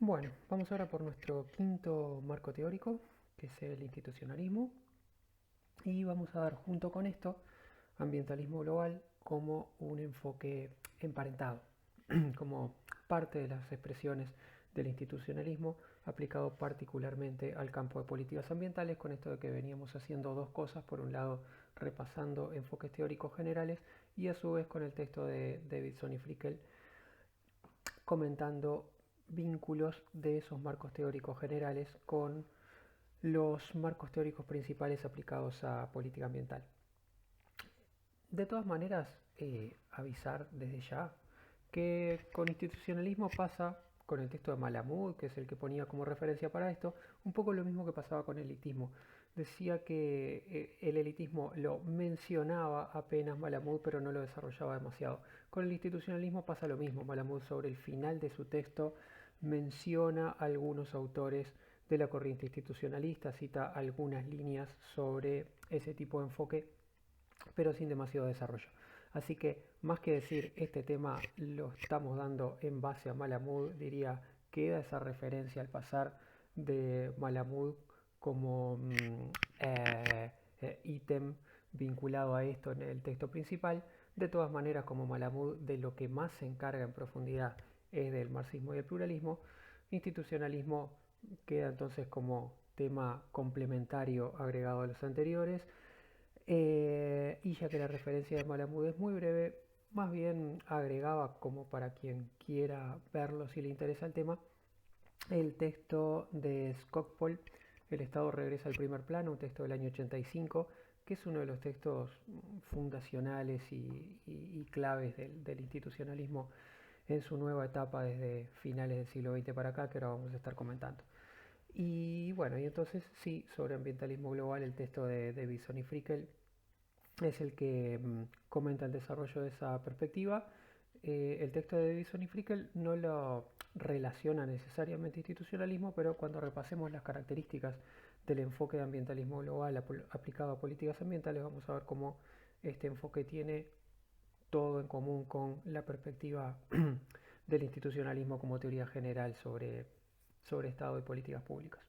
Bueno, vamos ahora por nuestro quinto marco teórico, que es el institucionalismo, y vamos a dar junto con esto ambientalismo global como un enfoque emparentado, como parte de las expresiones del institucionalismo aplicado particularmente al campo de políticas ambientales, con esto de que veníamos haciendo dos cosas: por un lado repasando enfoques teóricos generales y a su vez con el texto de Davidson y Frickel comentando vínculos de esos marcos teóricos generales con los marcos teóricos principales aplicados a política ambiental. De todas maneras, avisar desde ya que con institucionalismo pasa, con el texto de Malamud, que es el que ponía como referencia para esto, un poco lo mismo que pasaba con el elitismo. Decía que el elitismo lo mencionaba apenas Malamud, pero no lo desarrollaba demasiado. Con el institucionalismo pasa lo mismo. Malamud, sobre el final de su texto, menciona a algunos autores de la corriente institucionalista, cita algunas líneas sobre ese tipo de enfoque, pero sin demasiado desarrollo. Así que, más que decir este tema lo estamos dando en base a Malamud, diría: queda esa referencia al pasar de Malamud como ítem vinculado a esto en el texto principal. De todas maneras, como Malamud de lo que más se encarga en profundidad es del marxismo y el pluralismo, institucionalismo queda entonces como tema complementario agregado a los anteriores. Y ya que la referencia de Malamud es muy breve, más bien agregaba, como para quien quiera verlo si le interesa el tema, el texto de Skocpol, El Estado regresa al primer plano, un texto del año 85, que es uno de los textos fundacionales y claves del institucionalismo en su nueva etapa desde finales del siglo XX para acá, que ahora vamos a estar comentando. Y bueno, y entonces sí, sobre ambientalismo global, el texto de Bison y Frickel es el que comenta el desarrollo de esa perspectiva. El texto de Davison y Frickel no lo relaciona necesariamente a institucionalismo, pero cuando repasemos las características del enfoque de ambientalismo global aplicado a políticas ambientales, vamos a ver cómo este enfoque tiene todo en común con la perspectiva del institucionalismo como teoría general sobre Estado y políticas públicas.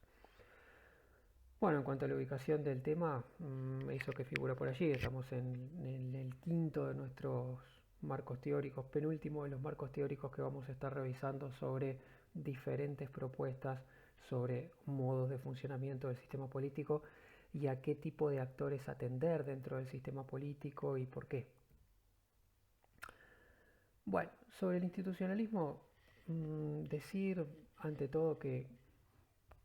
Bueno, en cuanto a la ubicación del tema, eso que figura por allí, estamos en el quinto de nuestros marcos teóricos, penúltimo de los marcos teóricos que vamos a estar revisando sobre diferentes propuestas sobre modos de funcionamiento del sistema político y a qué tipo de actores atender dentro del sistema político y por qué. Bueno, sobre el institucionalismo, decir ante todo que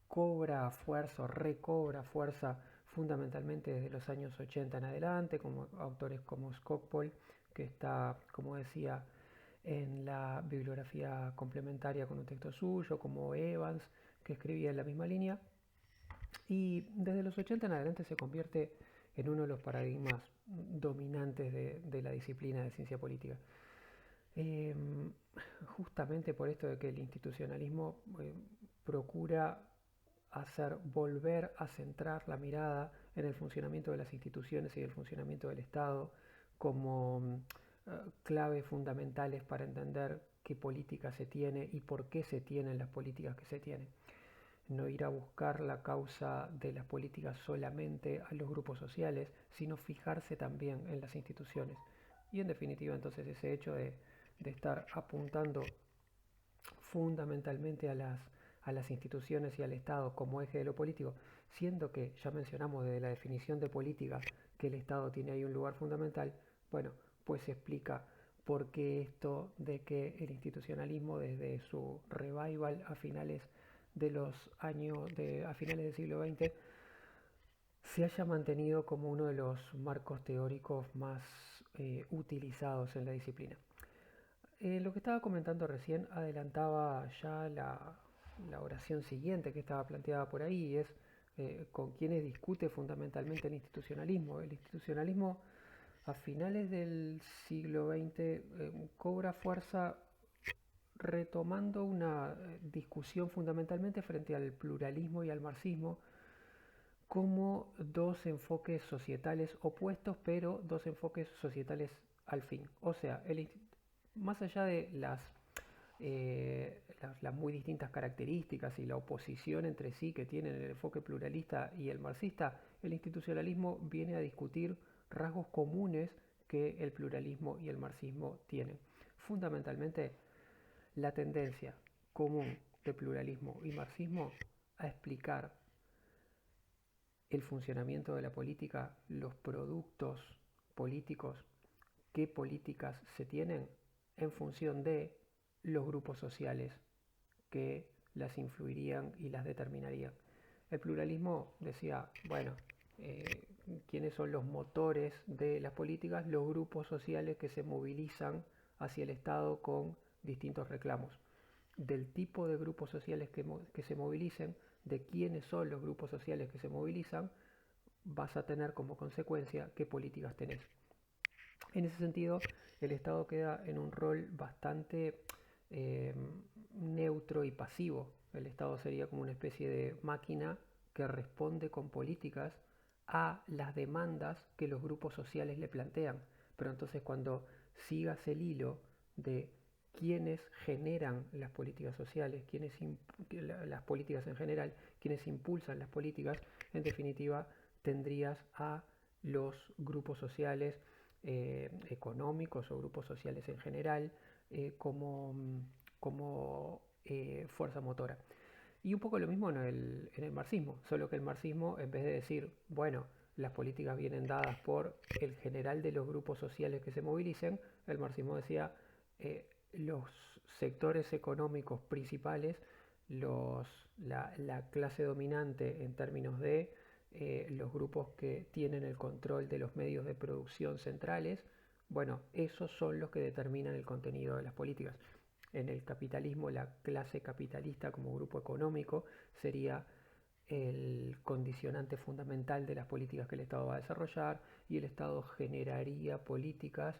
cobra fuerza o recobra fuerza fundamentalmente desde los años 80 en adelante, como autores como Skocpol, que está, como decía, en la bibliografía complementaria con un texto suyo, como Evans, que escribía en la misma línea, y desde los 80 en adelante se convierte en uno de los paradigmas dominantes de la disciplina de ciencia política. Eh, Justamente por esto de que el institucionalismo procura hacer volver a centrar la mirada en el funcionamiento de las instituciones y el funcionamiento del Estado como claves fundamentales para entender qué política se tiene y por qué se tienen las políticas que se tienen. No ir a buscar la causa de las políticas solamente a los grupos sociales, sino fijarse también en las instituciones. Y en definitiva entonces ese hecho de estar apuntando fundamentalmente a las instituciones y al Estado como eje de lo político, siendo que ya mencionamos desde la definición de política que el Estado tiene ahí un lugar fundamental. Bueno, pues se explica por qué esto de que el institucionalismo desde su revival a finales de los a finales del siglo XX se haya mantenido como uno de los marcos teóricos más utilizados en la disciplina. Lo que estaba comentando recién adelantaba ya la oración siguiente que estaba planteada por ahí, y es con quienes discute fundamentalmente el institucionalismo. El institucionalismo a finales del siglo XX cobra fuerza retomando una discusión fundamentalmente frente al pluralismo y al marxismo como dos enfoques societales opuestos, pero dos enfoques societales al fin. O sea, más allá de las las muy distintas características y la oposición entre sí que tienen el enfoque pluralista y el marxista, el institucionalismo viene a discutir rasgos comunes que el pluralismo y el marxismo tienen. Fundamentalmente, la tendencia común de pluralismo y marxismo a explicar el funcionamiento de la política, los productos políticos, qué políticas se tienen en función de los grupos sociales que las influirían y las determinarían. El pluralismo decía, bueno, eh, ¿quiénes son los motores de las políticas? Los grupos sociales que se movilizan hacia el Estado con distintos reclamos. Del tipo de grupos sociales que se movilicen, de quiénes son los grupos sociales que se movilizan, vas a tener como consecuencia qué políticas tenés. En ese sentido, el Estado queda en un rol bastante eh, neutro y pasivo. El Estado sería como una especie de máquina que responde con políticas a las demandas que los grupos sociales le plantean. Pero entonces cuando sigas el hilo de quienes generan las políticas sociales, las políticas en general, quienes impulsan las políticas, en definitiva tendrías a los grupos sociales económicos o grupos sociales en general como fuerza motora. Y un poco lo mismo en el marxismo, solo que el marxismo, en vez de decir, bueno, las políticas vienen dadas por el general de los grupos sociales que se movilicen, el marxismo decía, los sectores económicos principales, la clase dominante en términos de los grupos que tienen el control de los medios de producción centrales, bueno, esos son los que determinan el contenido de las políticas. En el capitalismo, la clase capitalista como grupo económico sería el condicionante fundamental de las políticas que el Estado va a desarrollar, y el Estado generaría políticas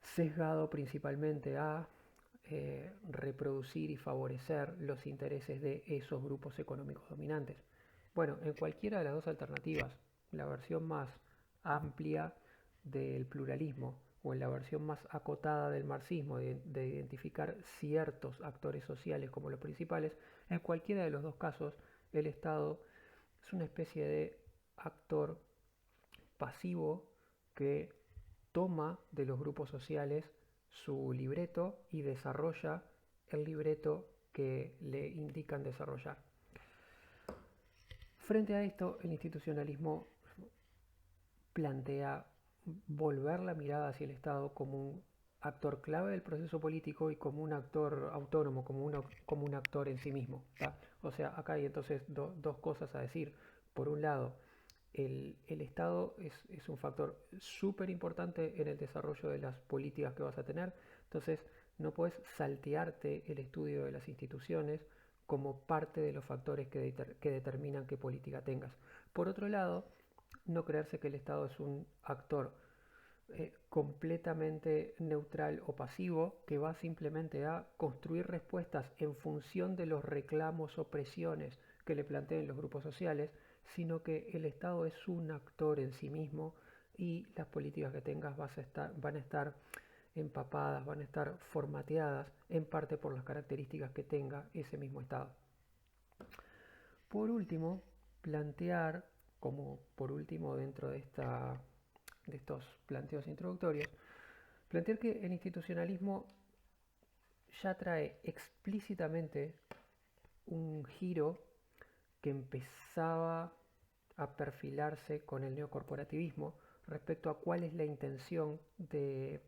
sesgado principalmente a reproducir y favorecer los intereses de esos grupos económicos dominantes. Bueno, en cualquiera de las dos alternativas, la versión más amplia del pluralismo o en la versión más acotada del marxismo, de identificar ciertos actores sociales como los principales, en cualquiera de los dos casos el Estado es una especie de actor pasivo que toma de los grupos sociales su libreto y desarrolla el libreto que le indican desarrollar. Frente a esto, el institucionalismo plantea volver la mirada hacia el Estado como un actor clave del proceso político y como un actor autónomo, como un actor en sí mismo. ¿tá? O sea, acá hay entonces dos cosas a decir. Por un lado, el Estado es un factor súper importante en el desarrollo de las políticas que vas a tener. Entonces, no puedes saltearte el estudio de las instituciones como parte de los factores que determinan qué política tengas. Por otro lado, no creerse que el Estado es un actor completamente neutral o pasivo que va simplemente a construir respuestas en función de los reclamos o presiones que le planteen los grupos sociales, sino que el Estado es un actor en sí mismo y las políticas que tengas van a estar empapadas, van a estar formateadas en parte por las características que tenga ese mismo Estado. Por último, plantear, como por último dentro de estos planteos introductorios, plantear que el institucionalismo ya trae explícitamente un giro que empezaba a perfilarse con el neocorporativismo respecto a cuál es la intención del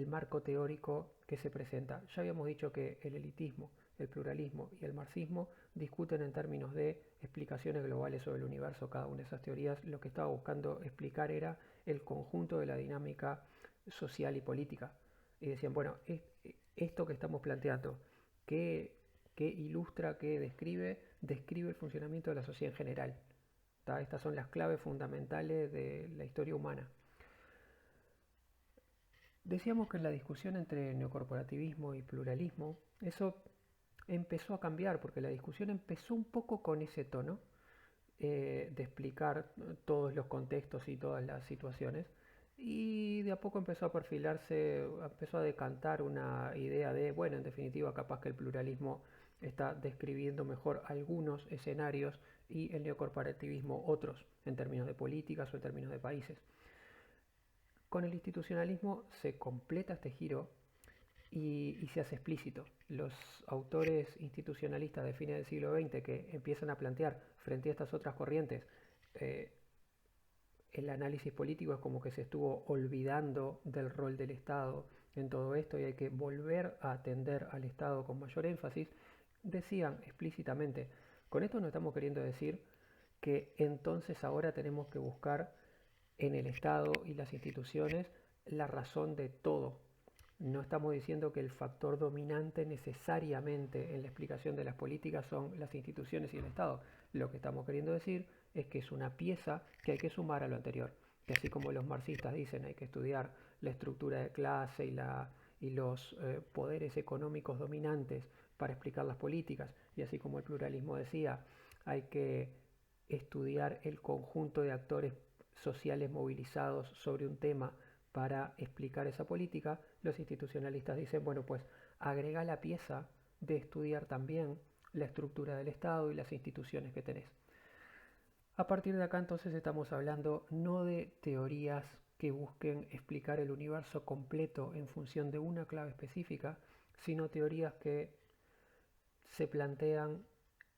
marco teórico que se presenta. Ya habíamos dicho que el elitismo, el pluralismo y el marxismo discuten en términos de explicaciones globales sobre el universo. Cada una de esas teorías lo que estaba buscando explicar era el conjunto de la dinámica social y política. Y decían, bueno, esto que estamos planteando, ¿qué ilustra, qué describe el funcionamiento de la sociedad en general? ¿Tá? Estas son las claves fundamentales de la historia humana. Decíamos que en la discusión entre neocorporativismo y pluralismo, eso empezó a cambiar, porque la discusión empezó un poco con ese tono de explicar todos los contextos y todas las situaciones, y de a poco empezó a perfilarse, empezó a decantar una idea de, bueno, en definitiva, capaz que el pluralismo está describiendo mejor algunos escenarios y el neocorporativismo otros, en términos de políticas o en términos de países. Con el institucionalismo se completa este giro y se hace explícito. Los autores institucionalistas de fines del siglo XX que empiezan a plantear frente a estas otras corrientes, eh, el análisis político es como que se estuvo olvidando del rol del Estado en todo esto y hay que volver a atender al Estado con mayor énfasis, decían explícitamente, con esto no estamos queriendo decir que entonces ahora tenemos que buscar en el Estado y las instituciones la razón de todo. No estamos diciendo que el factor dominante necesariamente en la explicación de las políticas son las instituciones y el Estado. Lo que estamos queriendo decir es que es una pieza que hay que sumar a lo anterior. Que así como los marxistas dicen hay que estudiar la estructura de clase y los poderes económicos dominantes para explicar las políticas, y así como el pluralismo decía, hay que estudiar el conjunto de actores sociales movilizados sobre un tema para explicar esa política, los institucionalistas dicen, bueno, pues agrega la pieza de estudiar también la estructura del Estado y las instituciones que tenés. A partir de acá entonces estamos hablando no de teorías que busquen explicar el universo completo en función de una clave específica, sino teorías que se plantean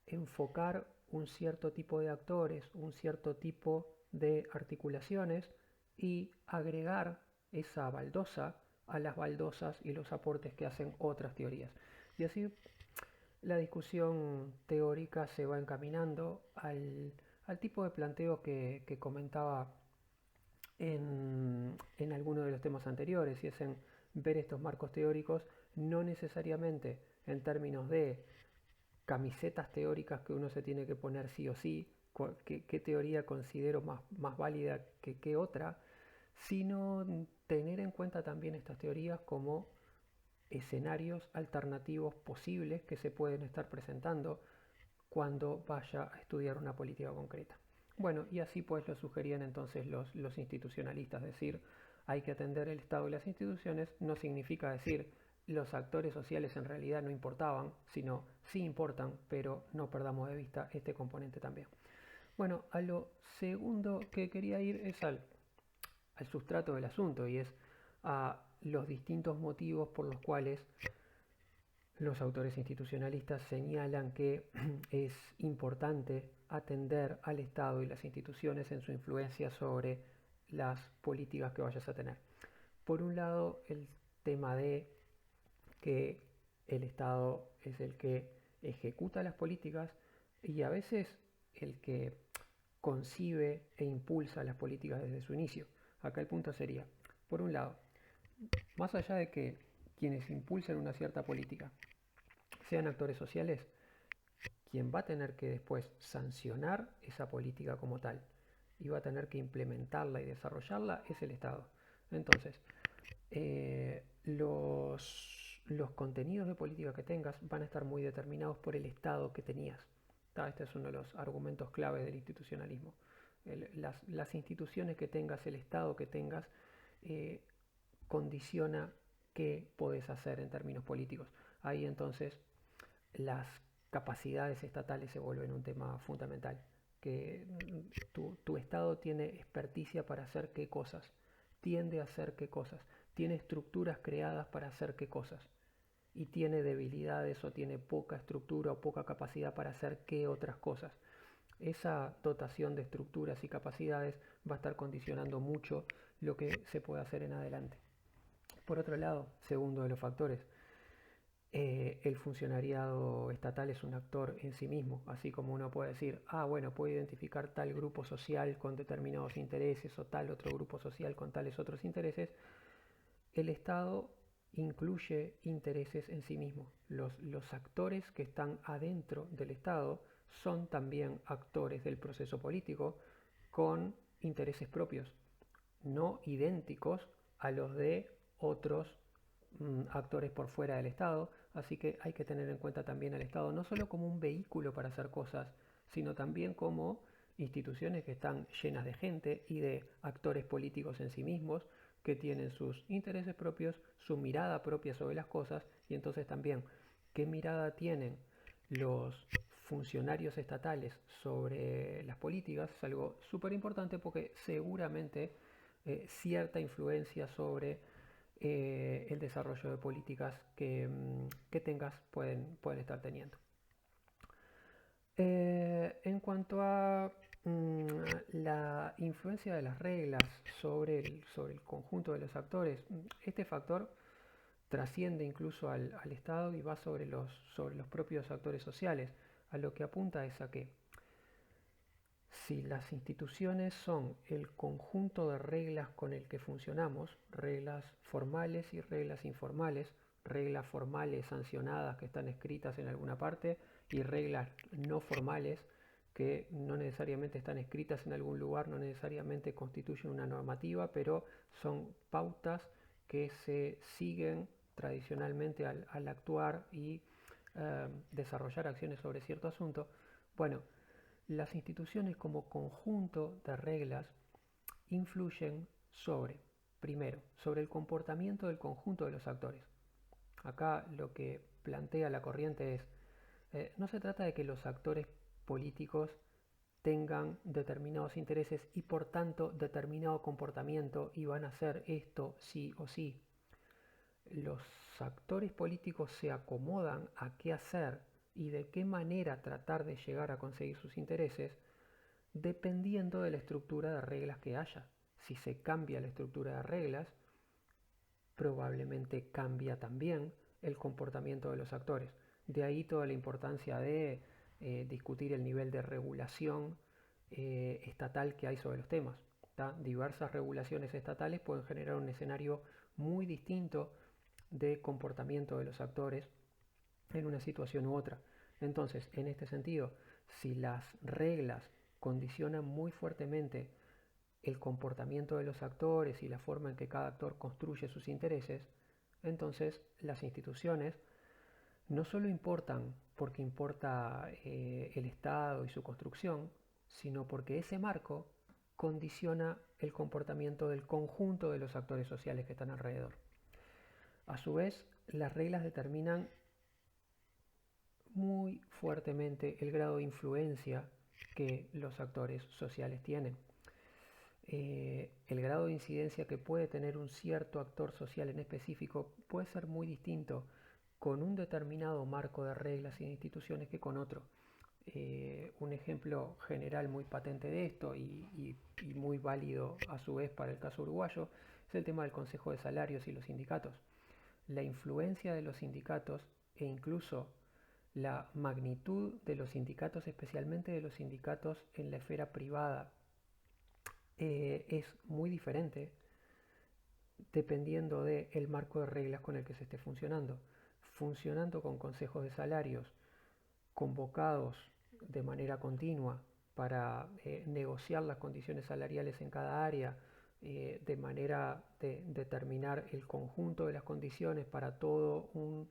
enfocar un cierto tipo de actores, un cierto tipo de articulaciones y agregar esa baldosa a las baldosas y los aportes que hacen otras teorías. Y así la discusión teórica se va encaminando al tipo de planteo que comentaba en alguno de los temas anteriores, y es en ver estos marcos teóricos no necesariamente en términos de camisetas teóricas que uno se tiene que poner sí o sí, qué teoría considero más válida que qué otra, sino tener en cuenta también estas teorías como escenarios alternativos posibles que se pueden estar presentando cuando vaya a estudiar una política concreta. Bueno, y así pues lo sugerían entonces los institucionalistas, decir, hay que atender el Estado y las instituciones, no significa decir los actores sociales en realidad no importaban, sino sí importan, pero no perdamos de vista este componente también. Bueno, a lo segundo que quería ir es al sustrato del asunto y es a los distintos motivos por los cuales los autores institucionalistas señalan que es importante atender al Estado y las instituciones en su influencia sobre las políticas que vayas a tener. Por un lado, el tema de que el Estado es el que ejecuta las políticas y a veces el que concibe e impulsa las políticas desde su inicio. Acá el punto sería, por un lado, más allá de que quienes impulsen una cierta política sean actores sociales, quien va a tener que después sancionar esa política como tal y va a tener que implementarla y desarrollarla es el Estado. Entonces, los contenidos de política que tengas van a estar muy determinados por el Estado que tenías. Este es uno de los argumentos claves del institucionalismo. Las instituciones que tengas, el Estado que tengas, eh, condiciona qué podés hacer en términos políticos. Ahí entonces las capacidades estatales se vuelven un tema fundamental. Que tu Estado tiene experticia para hacer qué cosas, tiende a hacer qué cosas, tiene estructuras creadas para hacer qué cosas y tiene debilidades o tiene poca estructura o poca capacidad para hacer qué otras cosas. Esa dotación de estructuras y capacidades va a estar condicionando mucho lo que se puede hacer en adelante. Por otro lado, segundo de los factores, el funcionariado estatal es un actor en sí mismo, así como uno puede decir, bueno, puedo identificar tal grupo social con determinados intereses o tal otro grupo social con tales otros intereses, el Estado incluye intereses en sí mismo. Los actores que están adentro del Estado son también actores del proceso político con intereses propios, no idénticos a los de otros actores por fuera del Estado, así que hay que tener en cuenta también al Estado no solo como un vehículo para hacer cosas, sino también como instituciones que están llenas de gente y de actores políticos en sí mismos, que tienen sus intereses propios, su mirada propia sobre las cosas, y entonces también qué mirada tienen los funcionarios estatales sobre las políticas es algo súper importante, porque seguramente cierta influencia sobre el desarrollo de políticas que tengas pueden estar teniendo. En cuanto a la influencia de las reglas sobre el conjunto de los actores, este factor trasciende incluso al Estado y va sobre los propios actores sociales. A lo que apunta es a que si las instituciones son el conjunto de reglas con el que funcionamos, reglas formales y reglas informales, reglas formales sancionadas que están escritas en alguna parte y reglas no formales que no necesariamente están escritas en algún lugar, no necesariamente constituyen una normativa, pero son pautas que se siguen tradicionalmente al actuar y desarrollar acciones sobre cierto asunto. Bueno, las instituciones como conjunto de reglas influyen primero, sobre el comportamiento del conjunto de los actores. Acá lo que plantea la corriente es, no se trata de que los actores políticos tengan determinados intereses y por tanto determinado comportamiento y van a hacer esto sí o sí. Los actores políticos se acomodan a qué hacer y de qué manera tratar de llegar a conseguir sus intereses dependiendo de la estructura de reglas que haya. Si se cambia la estructura de reglas, probablemente cambia también el comportamiento de los actores. De ahí toda la importancia de discutir el nivel de regulación estatal que hay sobre los temas. Diversas regulaciones estatales pueden generar un escenario muy distinto de comportamiento de los actores en una situación u otra. Entonces, en este sentido, si las reglas condicionan muy fuertemente el comportamiento de los actores y la forma en que cada actor construye sus intereses, entonces las instituciones no solo importan porque importa el Estado y su construcción, sino porque ese marco condiciona el comportamiento del conjunto de los actores sociales que están alrededor. A su vez, las reglas determinan muy fuertemente el grado de influencia que los actores sociales tienen. El grado de incidencia que puede tener un cierto actor social en específico puede ser muy distinto con un determinado marco de reglas y de instituciones que con otro. Un ejemplo general muy patente de esto y muy válido a su vez para el caso uruguayo es el tema del Consejo de Salarios y los sindicatos. La influencia de los sindicatos e incluso la magnitud de los sindicatos, especialmente de los sindicatos en la esfera privada, es muy diferente dependiendo del marco de reglas con el que se esté funcionando. Funcionando con consejos de salarios convocados de manera continua para negociar las condiciones salariales en cada área, de manera de determinar el conjunto de las condiciones para todo un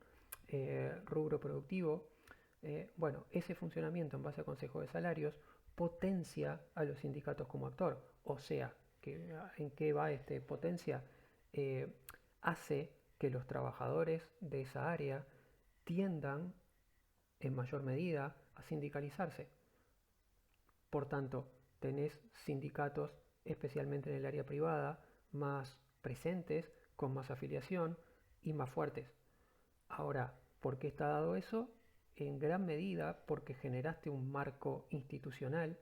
rubro productivo. Bueno, ese funcionamiento en base a consejos de salarios potencia a los sindicatos como actor. O sea, ¿en qué va este potencia? Eh, Hace que los trabajadores de esa área tiendan en mayor medida a sindicalizarse. Por tanto, tenés sindicatos, especialmente en el área privada, más presentes, con más afiliación y más fuertes. Ahora, ¿por qué está dado eso? En gran medida porque generaste un marco institucional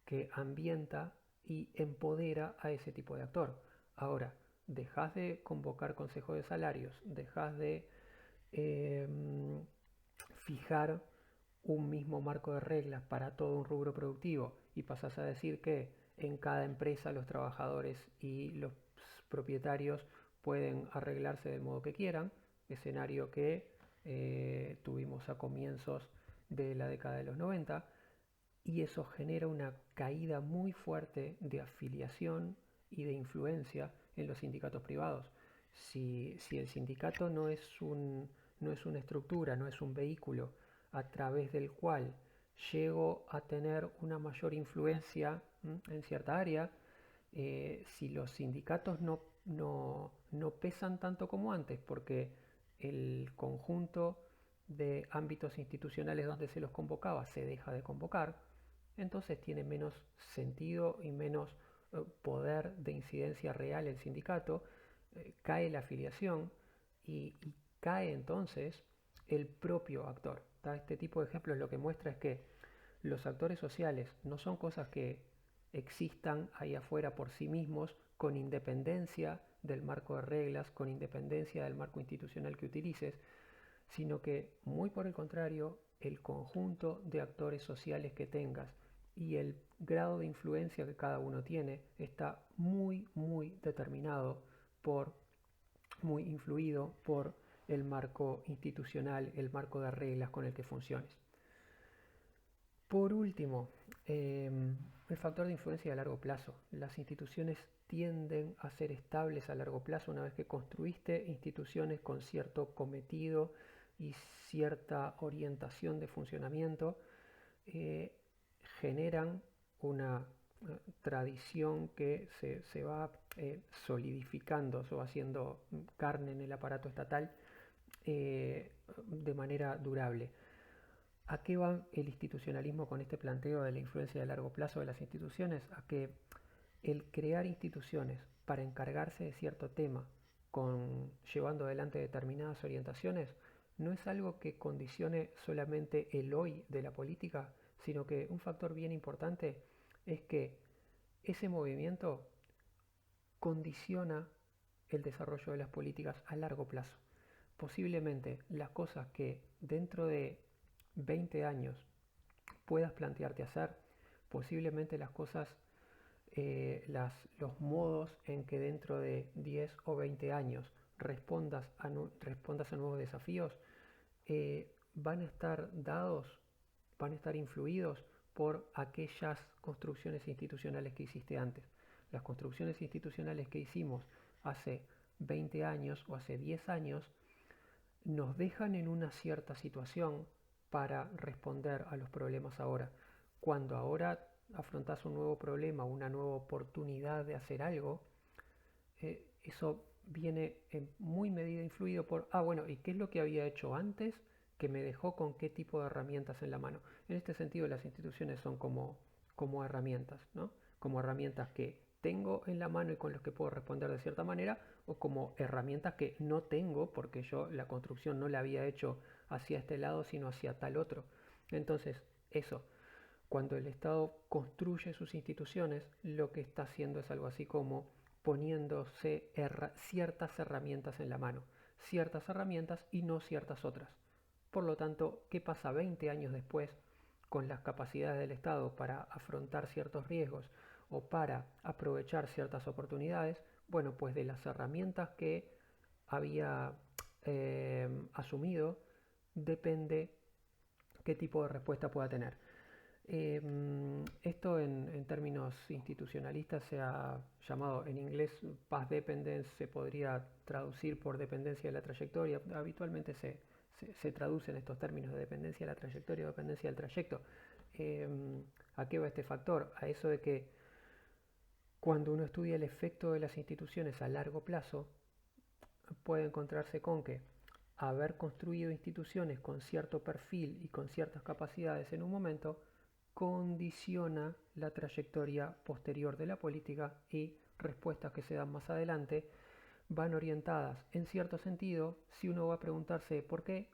que ambienta y empodera a ese tipo de actor. Ahora, dejas de convocar consejos de salarios, dejas de eh, fijar un mismo marco de reglas para todo un rubro productivo y pasas a decir que en cada empresa los trabajadores y los propietarios pueden arreglarse del modo que quieran, escenario que tuvimos a comienzos de la década de los 90, y eso genera una caída muy fuerte de afiliación y de influencia en los sindicatos privados. Si el sindicato no es una estructura, no es un vehículo a través del cual llego a tener una mayor influencia en cierta área, si los sindicatos no pesan tanto como antes, porque el conjunto de ámbitos institucionales donde se los convocaba se deja de convocar, entonces tiene menos sentido y menos poder de incidencia real el sindicato, cae la afiliación y cae entonces el propio actor. Este tipo de ejemplos lo que muestra es que los actores sociales no son cosas que existan ahí afuera por sí mismos con independencia del marco de reglas, con independencia del marco institucional que utilices, sino que muy por el contrario, el conjunto de actores sociales que tengas y el grado de influencia que cada uno tiene está muy determinado por, muy influido por el marco institucional, el marco de reglas con el que funciones. Por último, el factor de influencia a largo plazo. Las instituciones tienden a ser estables a largo plazo una vez que construiste instituciones con cierto cometido y cierta orientación de funcionamiento, eh, generan una tradición que se va solidificando, se va haciendo carne en el aparato estatal de manera durable. ¿A qué va el institucionalismo con este planteo de la influencia de largo plazo de las instituciones? A que el crear instituciones para encargarse de cierto tema, llevando adelante determinadas orientaciones, no es algo que condicione solamente el hoy de la política, sino que un factor bien importante es que ese movimiento condiciona el desarrollo de las políticas a largo plazo. Posiblemente las cosas que dentro de 20 años puedas plantearte hacer, posiblemente las cosas, los modos en que dentro de 10 o 20 años respondas a nuevos desafíos, van a estar dados, van a estar influidos por aquellas construcciones institucionales que hiciste antes. Las construcciones institucionales que hicimos hace 20 años o hace 10 años nos dejan en una cierta situación para responder a los problemas ahora. Cuando ahora afrontas un nuevo problema, una nueva oportunidad de hacer algo, eso viene en muy medida influido por, bueno, ¿y qué es lo que había hecho antes que me dejó con qué tipo de herramientas en la mano? En este sentido, las instituciones son como herramientas, ¿no? Como herramientas que tengo en la mano y con las que puedo responder de cierta manera, o como herramientas que no tengo porque yo la construcción no la había hecho hacia este lado, sino hacia tal otro. Entonces, eso, cuando el Estado construye sus instituciones, lo que está haciendo es algo así como poniéndose ciertas herramientas en la mano, ciertas herramientas y no ciertas otras. Por lo tanto, ¿qué pasa 20 años después con las capacidades del Estado para afrontar ciertos riesgos o para aprovechar ciertas oportunidades? Bueno, pues de las herramientas que había asumido depende qué tipo de respuesta pueda tener. Esto en términos institucionalistas se ha llamado en inglés path dependence, se podría traducir por dependencia de la trayectoria. Habitualmente se traducen estos términos de dependencia de la trayectoria o dependencia del trayecto. ¿A qué va este factor? A eso de que cuando uno estudia el efecto de las instituciones a largo plazo, puede encontrarse con que haber construido instituciones con cierto perfil y con ciertas capacidades en un momento condiciona la trayectoria posterior de la política y respuestas que se dan más adelante van orientadas en cierto sentido. Si uno va a preguntarse por qué,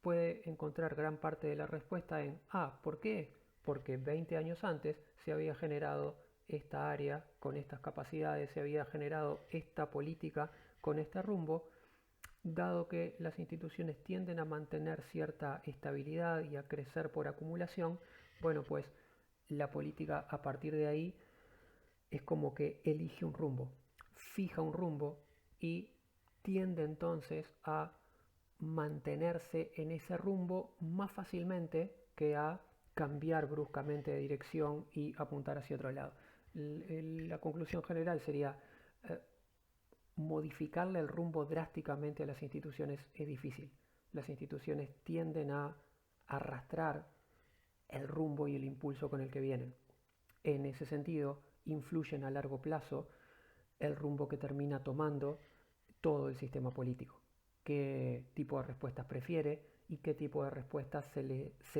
puede encontrar gran parte de la respuesta en ¿por qué? Porque 20 años antes se había generado esta área con estas capacidades, se había generado esta política con este rumbo. Dado que las instituciones tienden a mantener cierta estabilidad y a crecer por acumulación, bueno, pues la política a partir de ahí es como que elige un rumbo, fija un rumbo y tiende entonces a mantenerse en ese rumbo más fácilmente que a cambiar bruscamente de dirección y apuntar hacia otro lado. La conclusión general sería modificarle el rumbo drásticamente a las instituciones es difícil. Las instituciones tienden a arrastrar el rumbo y el impulso con el que vienen. En ese sentido, influyen a largo plazo el rumbo que termina tomando todo el sistema político. Qué tipo de respuestas prefiere y qué tipo de respuestas se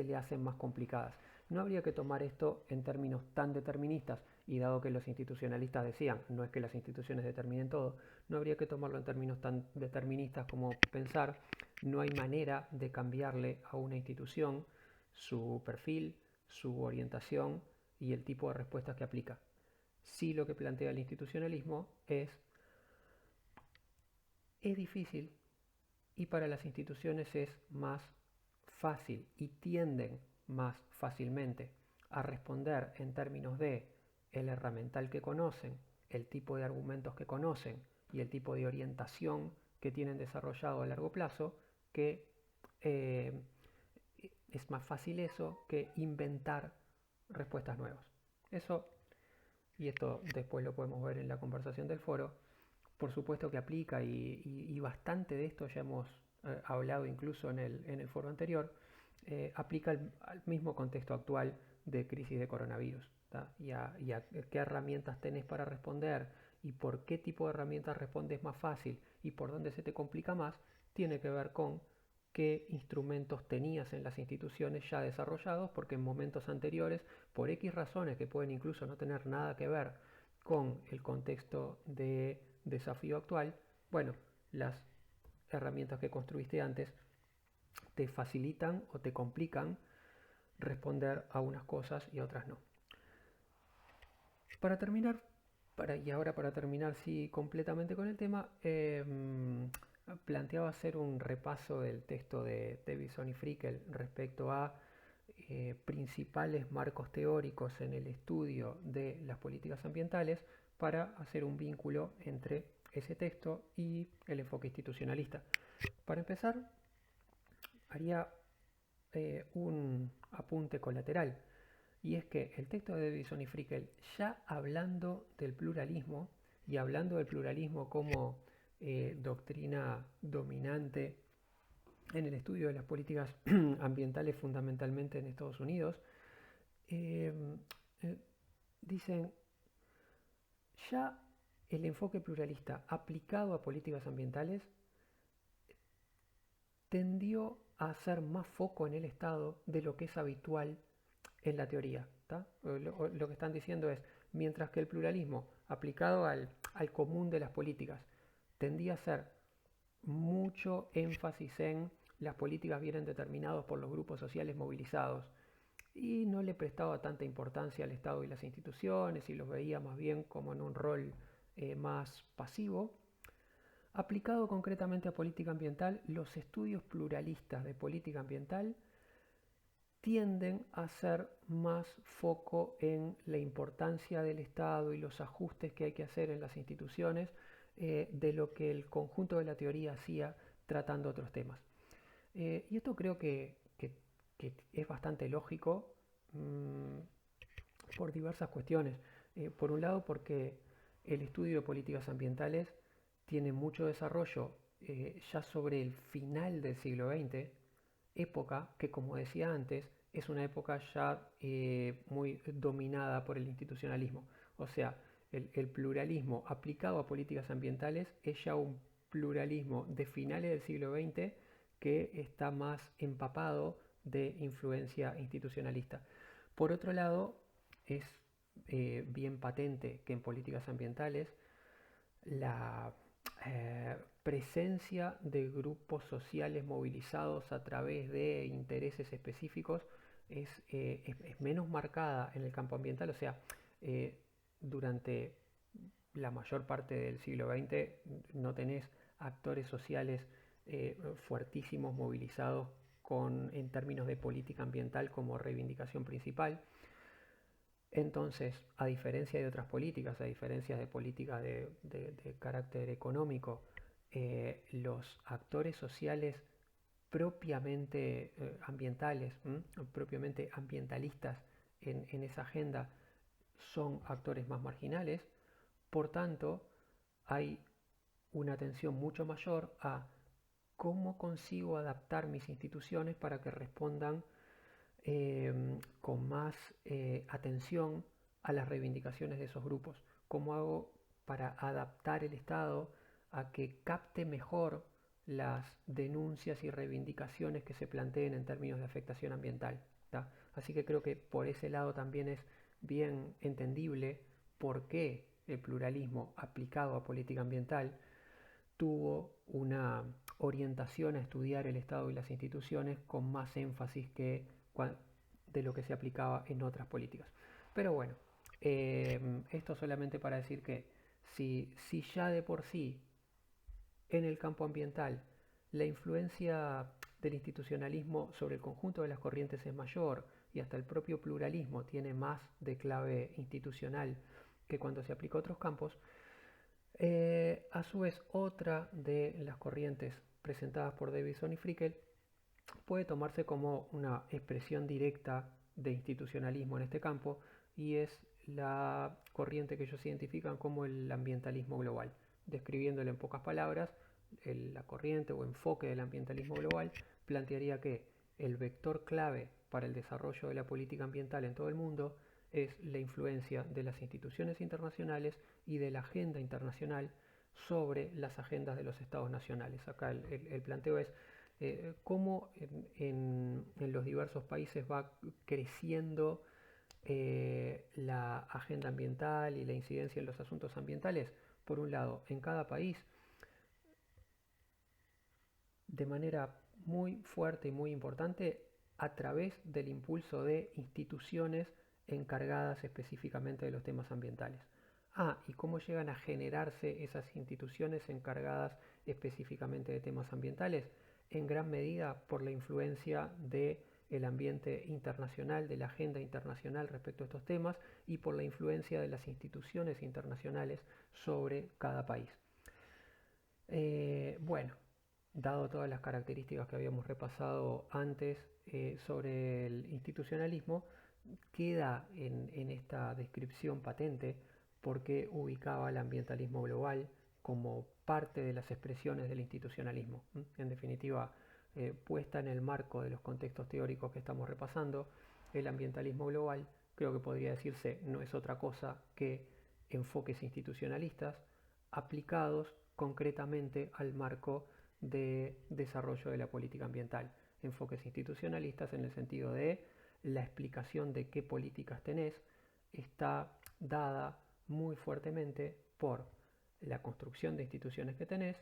le hacen más complicadas. No habría que tomar esto en términos tan deterministas, y dado que los institucionalistas decían, no es que las instituciones determinen todo, no habría que tomarlo en términos tan deterministas como pensar, no hay manera de cambiarle a una institución su perfil, su orientación y el tipo de respuestas que aplica. Sí, lo que plantea el institucionalismo es difícil, y para las instituciones es más fácil y tienden más fácilmente a responder en términos de el herramental que conocen, el tipo de argumentos que conocen y el tipo de orientación que tienen desarrollado a largo plazo, que eh, es más fácil eso que inventar respuestas nuevas. Eso, y esto después lo podemos ver en la conversación del foro, por supuesto que aplica, y bastante de esto ya hemos hablado incluso en el foro anterior, aplica al mismo contexto actual de crisis de coronavirus, y a qué herramientas tenés para responder y por qué tipo de herramientas respondes más fácil y por dónde se te complica más, tiene que ver con qué instrumentos tenías en las instituciones ya desarrollados, porque en momentos anteriores, por X razones que pueden incluso no tener nada que ver con el contexto de desafío actual, bueno, las herramientas que construiste antes te facilitan o te complican responder a unas cosas y a otras no. Para terminar, y ahora para terminar sí completamente con el tema, planteaba hacer un repaso del texto de Davidson y Frickel respecto a principales marcos teóricos en el estudio de las políticas ambientales, para hacer un vínculo entre ese texto y el enfoque institucionalista. Para empezar, haría un apunte colateral, y es que el texto de Davison y Frickel, ya hablando del pluralismo, y hablando del pluralismo como doctrina dominante en el estudio de las políticas ambientales fundamentalmente en Estados Unidos, eh, eh, dicen, ya el enfoque pluralista aplicado a políticas ambientales tendió a hacer más foco en el Estado de lo que es habitual en la teoría. Lo que están diciendo es, mientras que el pluralismo aplicado al común de las políticas tendía a ser mucho énfasis en las políticas vienen determinadas por los grupos sociales movilizados, y no le prestaba tanta importancia al Estado y las instituciones y los veía más bien como en un rol más pasivo. Aplicado concretamente a política ambiental, los estudios pluralistas de política ambiental tienden a hacer más foco en la importancia del Estado y los ajustes que hay que hacer en las instituciones, de lo que el conjunto de la teoría hacía tratando otros temas. Y esto creo que es bastante lógico, por diversas cuestiones. Por un lado, porque el estudio de políticas ambientales tiene mucho desarrollo ya sobre el final del siglo XX, época que, como decía antes, es una época ya muy dominada por el institucionalismo. O sea, el pluralismo aplicado a políticas ambientales es ya un pluralismo de finales del siglo XX que está más empapado de influencia institucionalista. Por otro lado, es bien patente que en políticas ambientales la presencia de grupos sociales movilizados a través de intereses específicos es menos marcada en el campo ambiental. O sea, durante la mayor parte del siglo XX no tenés actores sociales fuertísimos movilizados en términos de política ambiental como reivindicación principal. Entonces, a diferencia de otras políticas, a diferencia de políticas de carácter económico, los actores sociales propiamente ambientales, propiamente ambientalistas en esa agenda, son actores más marginales. Por tanto, hay una atención mucho mayor a cómo consigo adaptar mis instituciones para que respondan con más atención a las reivindicaciones de esos grupos. ¿Cómo hago para adaptar el Estado a que capte mejor las denuncias y reivindicaciones que se planteen en términos de afectación ambiental? ¿Tá? Así que creo que por ese lado también es bien entendible por qué el pluralismo aplicado a política ambiental tuvo una orientación a estudiar el Estado y las instituciones con más énfasis que de lo que se aplicaba en otras políticas. Pero bueno, esto solamente para decir que si ya de por sí en el campo ambiental la influencia del institucionalismo sobre el conjunto de las corrientes es mayor y hasta el propio pluralismo tiene más de clave institucional que cuando se aplica a otros campos, a su vez, otra de las corrientes presentadas por Davidson y Frickel puede tomarse como una expresión directa de institucionalismo en este campo y es la corriente que ellos identifican como el ambientalismo global. Describiéndolo en pocas palabras, la corriente o enfoque del ambientalismo global plantearía que el vector clave para el desarrollo de la política ambiental en todo el mundo es la influencia de las instituciones internacionales y de la agenda internacional sobre las agendas de los estados nacionales. Acá el planteo es cómo en los diversos países va creciendo la agenda ambiental y la incidencia en los asuntos ambientales. Por un lado, en cada país, de manera muy fuerte y muy importante, a través del impulso de instituciones encargadas específicamente de los temas ambientales. Y cómo llegan a generarse esas instituciones encargadas específicamente de temas ambientales, en gran medida por la influencia del ambiente internacional, de la agenda internacional respecto a estos temas y por la influencia de las instituciones internacionales sobre cada país. Bueno, dado todas las características que habíamos repasado antes sobre el institucionalismo, queda en esta descripción patente porque ubicaba el ambientalismo global como parte de las expresiones del institucionalismo. En definitiva, puesta en el marco de los contextos teóricos que estamos repasando, el ambientalismo global, creo que podría decirse, no es otra cosa que enfoques institucionalistas aplicados concretamente al marco de desarrollo de la política ambiental. Enfoques institucionalistas en el sentido de la explicación de qué políticas tenés está dada muy fuertemente por la construcción de instituciones que tenés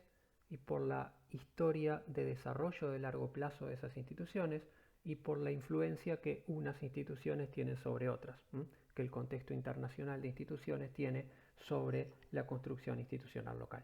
y por la historia de desarrollo de largo plazo de esas instituciones y por la influencia que unas instituciones tienen sobre otras, que el contexto internacional de instituciones tiene sobre la construcción institucional local.